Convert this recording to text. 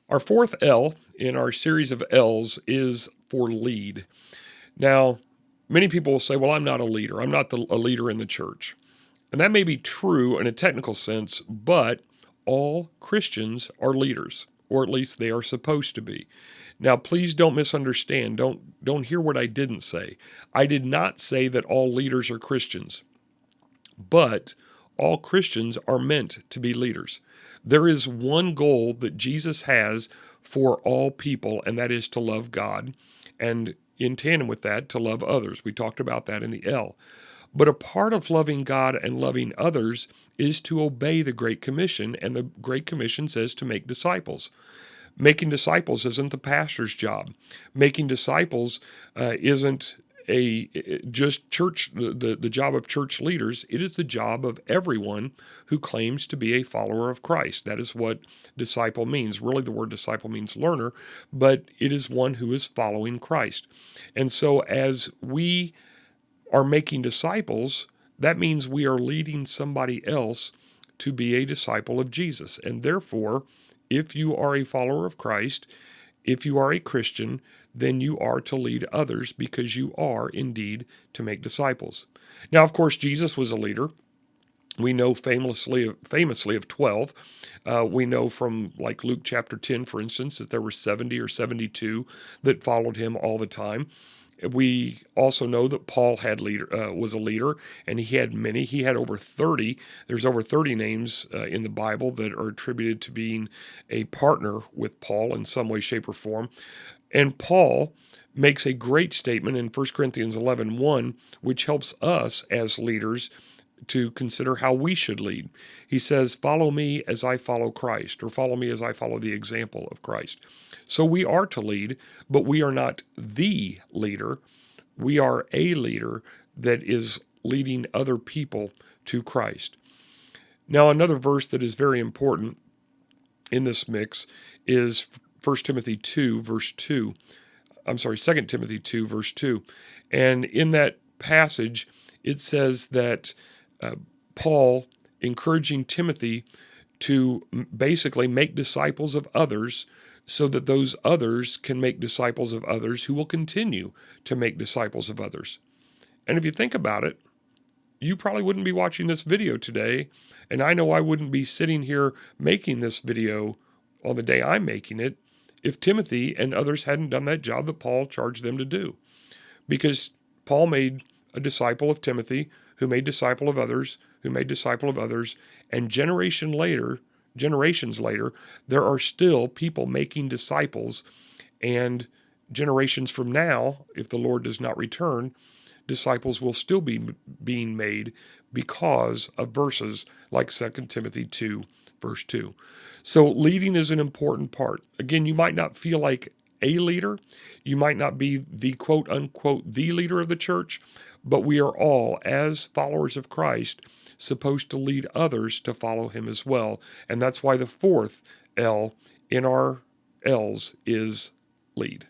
Our fourth L in our series of L's is for lead. Now, many people will say, well, I'm not a leader. I'm not a leader in the church. And that may be true in a technical sense, but all Christians are leaders, or at least they are supposed to be. Now, please don't misunderstand. Don't hear what I didn't say. I did not say that all leaders are Christians, but all Christians are meant to be leaders. There is one goal that Jesus has for all people, and that is to love God, and in tandem with that, to love others. We talked about that in the L. But a part of loving God and loving others is to obey the Great Commission, and the Great Commission says to make disciples. Making disciples isn't the pastor's job. Making disciples isn't just church the job of church leaders. It is the job of everyone who claims to be a follower of Christ. That is what disciple means. Really, the word disciple means learner, but it is one who is following Christ. And so as we are making disciples, that means we are leading somebody else to be a disciple of Jesus. And therefore, if you are a follower of Christ, if you are a Christian, then you are to lead others because you are indeed to make disciples. Now, of course, Jesus was a leader. We know famously of 12. We know from like Luke chapter 10, for instance, that there were 70 or 72 that followed him all the time. We also know that Paul was a leader, and he had many. He had over 30. There's over 30 names in the Bible that are attributed to being a partner with Paul in some way, shape, or form. And Paul makes a great statement in 1 Corinthians 11:1, which helps us as leaders to consider how we should lead. He says, follow me as I follow Christ, or follow me as I follow the example of Christ. So we are to lead, but we are not the leader. We are a leader that is leading other people to Christ. Now, another verse that is very important in this mix is 2 Timothy 2, verse 2. And in that passage, it says that Paul encouraging Timothy to basically make disciples of others so that those others can make disciples of others who will continue to make disciples of others. And if you think about it, you probably wouldn't be watching this video today, and I know I wouldn't be sitting here making this video on the day I'm making it if Timothy and others hadn't done that job that Paul charged them to do. Because Paul made a disciple of Timothy, who made disciple of others, who made disciple of others, and generations later, there are still people making disciples, and generations from now, if the Lord does not return, disciples will still be being made because of verses like 2 Timothy 2, verse 2. So leading is an important part. Again, you might not feel like a leader. You might not be the quote unquote the leader of the church, but we are all, as followers of Christ, supposed to lead others to follow him as well. And that's why the fourth L in our L's is lead.